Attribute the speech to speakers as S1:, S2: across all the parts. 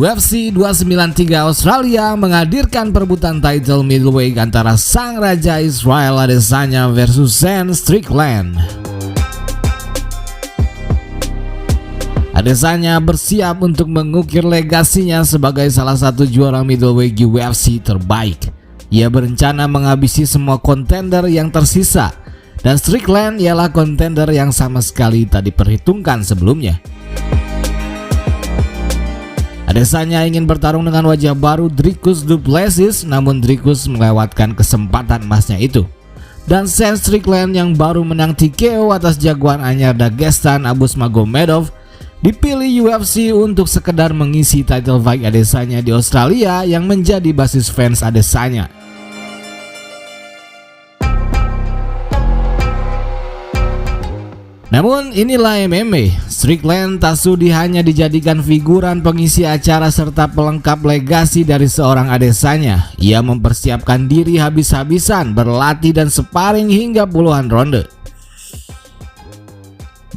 S1: UFC 293 Australia menghadirkan perebutan title middleweight antara sang raja Israel Adesanya versus Sean Strickland. Adesanya bersiap untuk mengukir legasinya sebagai salah satu juara middleweight UFC terbaik. Ia berencana menghabisi semua kontender yang tersisa, dan Strickland ialah kontender yang sama sekali tak diperhitungkan sebelumnya. Adesanya ingin bertarung dengan wajah baru Dricus du Plessis, namun Dricus melewatkan kesempatan emasnya itu. Dan Sean Strickland yang baru menang TKO atas jagoan anyar Dagestan Abus Magomedov dipilih UFC untuk sekedar mengisi title fight Adesanya di Australia yang menjadi basis fans Adesanya. Namun inilah MMA, Strickland tak sudi hanya dijadikan figuran pengisi acara serta pelengkap legasi dari seorang Adesanya. Ia mempersiapkan diri habis-habisan, berlatih dan sparring hingga puluhan ronde.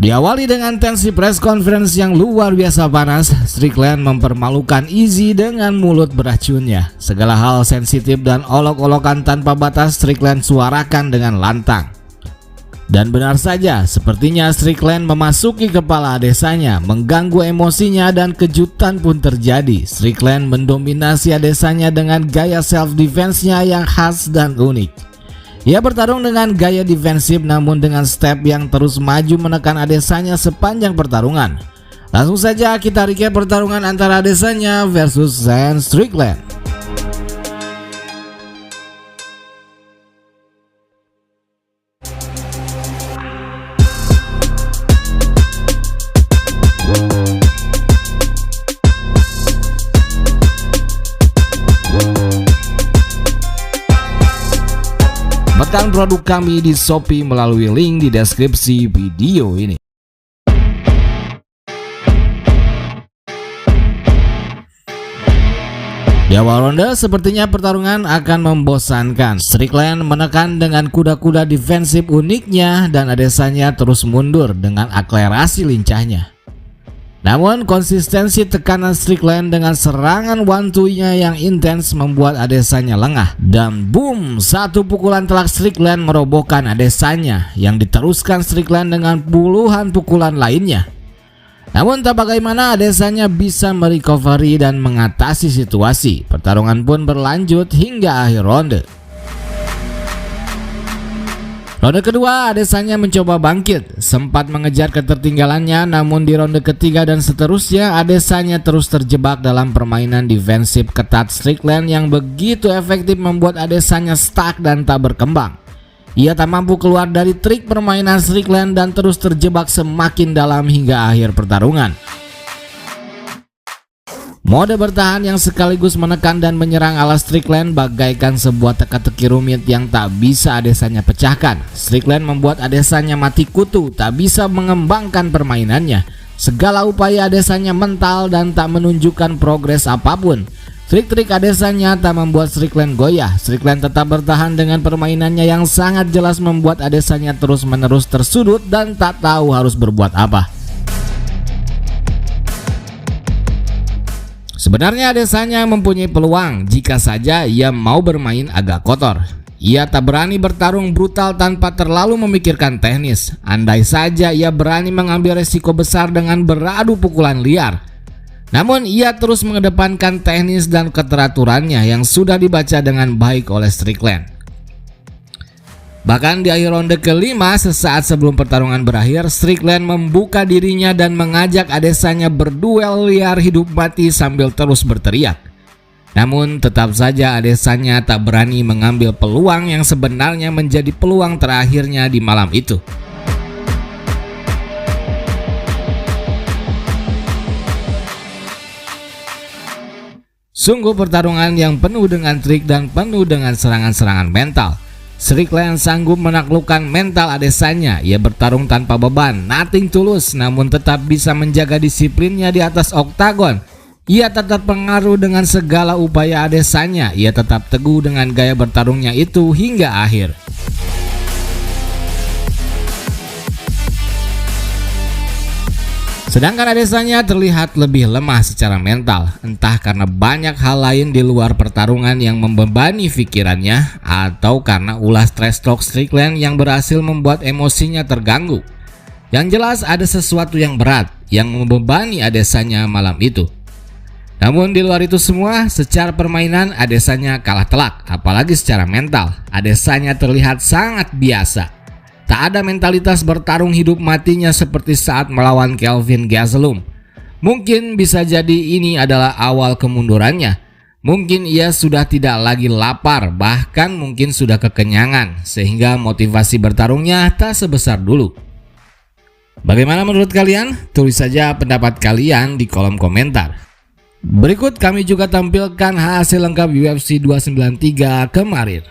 S1: Diawali dengan tensi press conference yang luar biasa panas, Strickland mempermalukan Izzy dengan mulut beracunnya. Segala hal sensitif dan olok-olokan tanpa batas Strickland suarakan dengan lantang. Dan benar saja, sepertinya Strickland memasuki kepala Adesanya, mengganggu emosinya dan kejutan pun terjadi. Strickland mendominasi Adesanya dengan gaya self-defense-nya yang khas dan unik. Ia bertarung dengan gaya defensif namun dengan step yang terus maju menekan Adesanya sepanjang pertarungan. Langsung saja kita recap pertarungan antara Adesanya versus Sean Strickland. Dapatkan produk kami di Shopee melalui link di deskripsi video ini. Di awal ronde sepertinya pertarungan akan membosankan. Strickland menekan dengan kuda-kuda defensif uniknya dan Adesanya terus mundur dengan akselerasi lincahnya. Namun konsistensi tekanan Strickland dengan serangan one-two-nya yang intens membuat Adesanya lengah. Dan boom, satu pukulan telak Strickland merobohkan Adesanya yang diteruskan Strickland dengan puluhan pukulan lainnya. Namun tak bagaimana Adesanya bisa merecovery dan mengatasi situasi. Pertarungan pun berlanjut hingga akhir ronde. Ronde kedua Adesanya mencoba bangkit, sempat mengejar ketertinggalannya, namun di ronde ketiga dan seterusnya Adesanya terus terjebak dalam permainan defensif ketat Strickland yang begitu efektif membuat Adesanya stuck dan tak berkembang. Ia tak mampu keluar dari trik permainan Strickland dan terus terjebak semakin dalam hingga akhir pertarungan. Mode bertahan yang sekaligus menekan dan menyerang ala Strickland bagaikan sebuah teka-teki rumit yang tak bisa Adesanya pecahkan. Strickland membuat Adesanya mati kutu, tak bisa mengembangkan permainannya. Segala upaya Adesanya mental dan tak menunjukkan progres apapun. Trik-trik Adesanya tak membuat Strickland goyah. Strickland tetap bertahan dengan permainannya yang sangat jelas membuat Adesanya terus-menerus tersudut dan tak tahu harus berbuat apa. Sebenarnya Adesanya mempunyai peluang jika saja ia mau bermain agak kotor. Ia tak berani bertarung brutal tanpa terlalu memikirkan teknis. Andai saja ia berani mengambil resiko besar dengan beradu pukulan liar. Namun ia terus mengedepankan teknis dan keteraturannya yang sudah dibaca dengan baik oleh Strickland. Bahkan di akhir ronde kelima, sesaat sebelum pertarungan berakhir, Strickland membuka dirinya dan mengajak Adesanya berduel liar hidup mati sambil terus berteriak. Namun tetap saja Adesanya tak berani mengambil peluang yang sebenarnya menjadi peluang terakhirnya di malam itu. Sungguh pertarungan yang penuh dengan trik dan penuh dengan serangan-serangan mental. Strickland sanggup menaklukkan mental Adesanya. Ia bertarung tanpa beban, nothing tulus, namun tetap bisa menjaga disiplinnya di atas oktagon. Ia tetap terpengaruh dengan segala upaya Adesanya. Ia tetap teguh dengan gaya bertarungnya itu hingga akhir. Sedangkan Adesanya terlihat lebih lemah secara mental, entah karena banyak hal lain di luar pertarungan yang membebani pikirannya atau karena ulah trash talk Strickland yang berhasil membuat emosinya terganggu. Yang jelas ada sesuatu yang berat yang membebani Adesanya malam itu. Namun di luar itu semua, secara permainan Adesanya kalah telak, apalagi secara mental. Adesanya terlihat sangat biasa. Tak ada mentalitas bertarung hidup matinya seperti saat melawan Kelvin Gastelum. Mungkin bisa jadi ini adalah awal kemundurannya. Mungkin ia sudah tidak lagi lapar, bahkan mungkin sudah kekenyangan, sehingga motivasi bertarungnya tak sebesar dulu. Bagaimana menurut kalian? Tulis saja pendapat kalian di kolom komentar. Berikut kami juga tampilkan hasil lengkap UFC 293 kemarin.